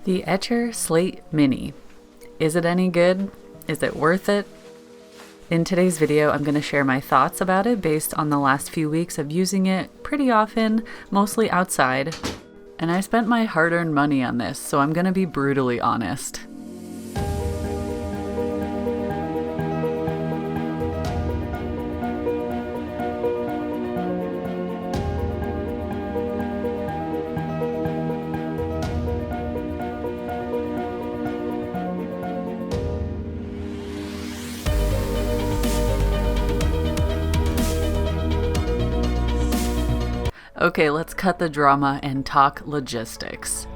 The Etchr Slate Mini. Is it any good? Is it worth it? In today's video, I'm going to share my thoughts about it based on the last few weeks of using it pretty often, mostly outside. And I spent my hard-earned money on this, so I'm going to be brutally honest. Okay, let's cut the drama and talk logistics.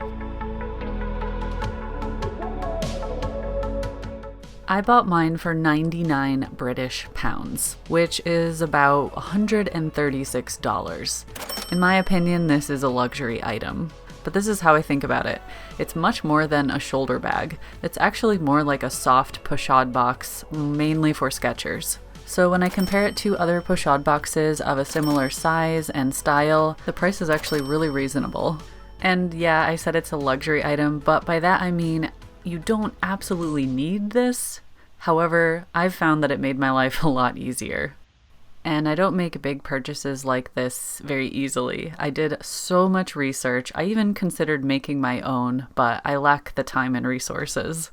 I bought mine for 99 British pounds, which is about $136. In my opinion, this is a luxury item. But this is how I think about it. It's much more than a shoulder bag. It's actually more like a soft pochade box, mainly for sketchers. So when I compare it to other pochade boxes of a similar size and style, the price is actually really reasonable. And yeah, I said it's a luxury item, but by that I mean you don't absolutely need this. However, I've found that it made my life a lot easier. And I don't make big purchases like this very easily. I did so much research. I even considered making my own, but I lack the time and resources.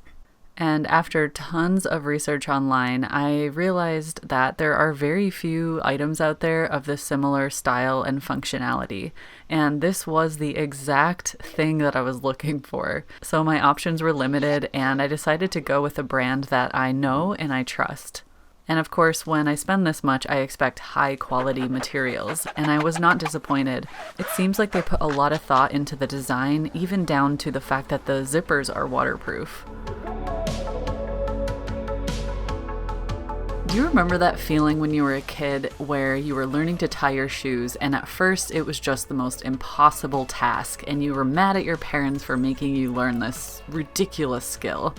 And after tons of research online, I realized that there are very few items out there of this similar style and functionality. And this was the exact thing that I was looking for. So my options were limited, and I decided to go with a brand that I know and I trust. And of course, when I spend this much, I expect high quality materials, and I was not disappointed. It seems like they put a lot of thought into the design, even down to the fact that the zippers are waterproof. Do you remember that feeling when you were a kid where you were learning to tie your shoes and at first it was just the most impossible task and you were mad at your parents for making you learn this ridiculous skill?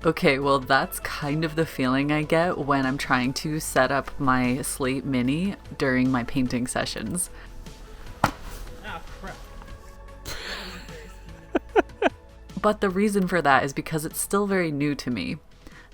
Okay, well that's kind of the feeling I get when I'm trying to set up my Slate Mini during my painting sessions. Oh, crap. But the reason for that is because it's still very new to me.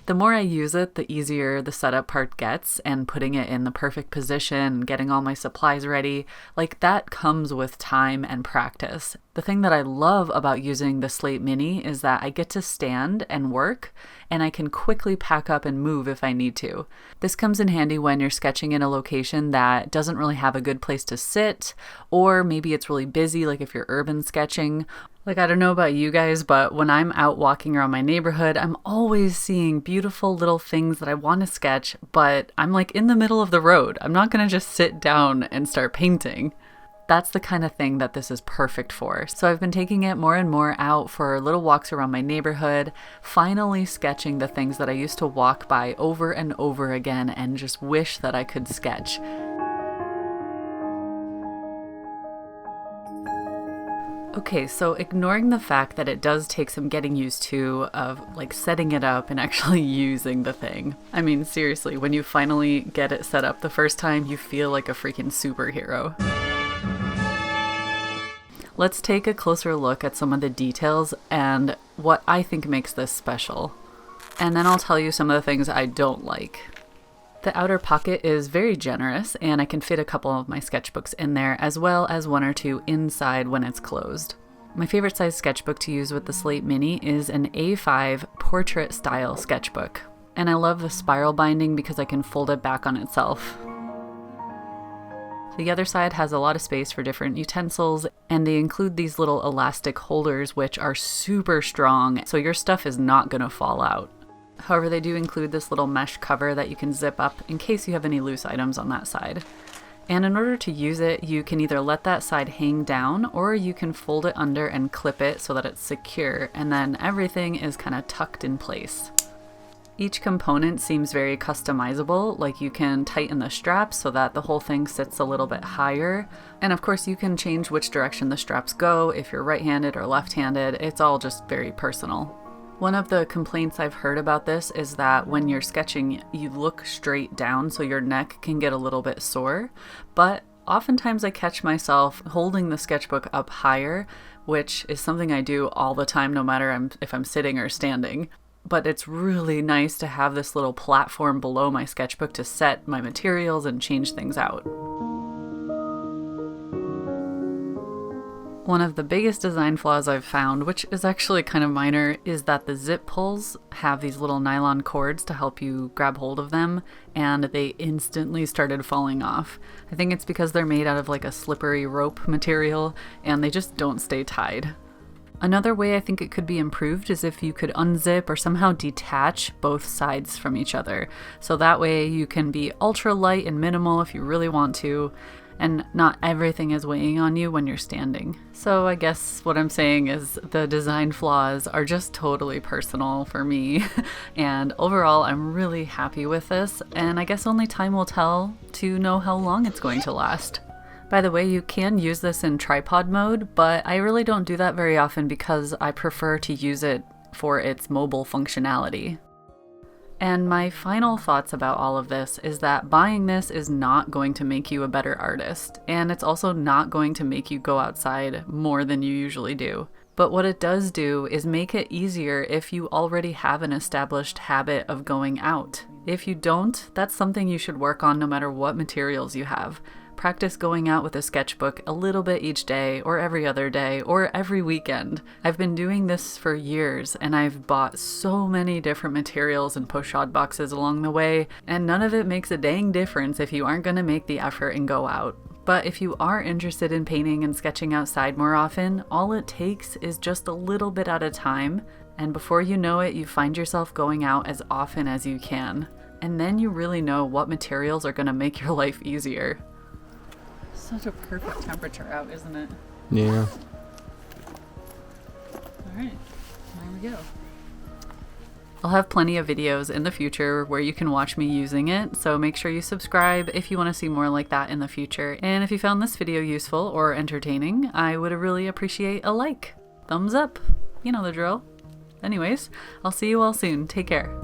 The more I use it, the easier the setup part gets, and putting it in the perfect position, getting all my supplies ready, like that comes with time and practice. The thing that I love about using the Slate Mini is that I get to stand and work, and I can quickly pack up and move if I need to. This comes in handy when you're sketching in a location that doesn't really have a good place to sit, or maybe it's really busy, like if you're urban sketching. Like, I don't know about you guys, but when I'm out walking around my neighborhood, I'm always seeing beautiful little things that I want to sketch, but I'm like in the middle of the road. I'm not going to just sit down and start painting. That's the kind of thing that this is perfect for. So I've been taking it more and more out for little walks around my neighborhood, finally sketching the things that I used to walk by over and over again and just wish that I could sketch. Okay, so ignoring the fact that it does take some getting used to of like setting it up and actually using the thing. I mean, seriously, when you finally get it set up the first time, you feel like a freaking superhero. Let's take a closer look at some of the details and what I think makes this special. And then I'll tell you some of the things I don't like. The outer pocket is very generous, and I can fit a couple of my sketchbooks in there, as well as one or two inside when it's closed. My favorite size sketchbook to use with the Slate Mini is an A5 portrait style sketchbook. And I love the spiral binding because I can fold it back on itself. The other side has a lot of space for different utensils, and they include these little elastic holders which are super strong, so your stuff is not going to fall out. However, they do include this little mesh cover that you can zip up in case you have any loose items on that side. And in order to use it, you can either let that side hang down or you can fold it under and clip it so that it's secure, and then everything is kind of tucked in place. Each component seems very customizable, like you can tighten the straps so that the whole thing sits a little bit higher. And of course you can change which direction the straps go if you're right-handed or left-handed. It's all just very personal. One of the complaints I've heard about this is that when you're sketching, you look straight down so your neck can get a little bit sore, but oftentimes I catch myself holding the sketchbook up higher, which is something I do all the time, no matter if I'm sitting or standing. But it's really nice to have this little platform below my sketchbook to set my materials and change things out. One of the biggest design flaws I've found, which is actually kind of minor, is that the zip pulls have these little nylon cords to help you grab hold of them, and they instantly started falling off. I think it's because they're made out of like a slippery rope material, and they just don't stay tied. Another way I think it could be improved is if you could unzip or somehow detach both sides from each other. So that way you can be ultra light and minimal if you really want to, and not everything is weighing on you when you're standing. So I guess what I'm saying is the design flaws are just totally personal for me. And overall, I'm really happy with this, and I guess only time will tell to know how long it's going to last. By the way, you can use this in tripod mode, but I really don't do that very often because I prefer to use it for its mobile functionality. And my final thoughts about all of this is that buying this is not going to make you a better artist, and it's also not going to make you go outside more than you usually do. But what it does do is make it easier if you already have an established habit of going out. If you don't, that's something you should work on no matter what materials you have. Practice going out with a sketchbook a little bit each day, or every other day, or every weekend. I've been doing this for years, and I've bought so many different materials and pochade boxes along the way, and none of it makes a dang difference if you aren't going to make the effort and go out. But if you are interested in painting and sketching outside more often, all it takes is just a little bit at a time, and before you know it, you find yourself going out as often as you can. And then you really know what materials are going to make your life easier. Such a perfect temperature out, isn't it? Yeah. Alright, there we go. I'll have plenty of videos in the future where you can watch me using it, so make sure you subscribe if you want to see more like that in the future. And if you found this video useful or entertaining, I would really appreciate a like. Thumbs up. You know the drill. Anyways, I'll see you all soon. Take care.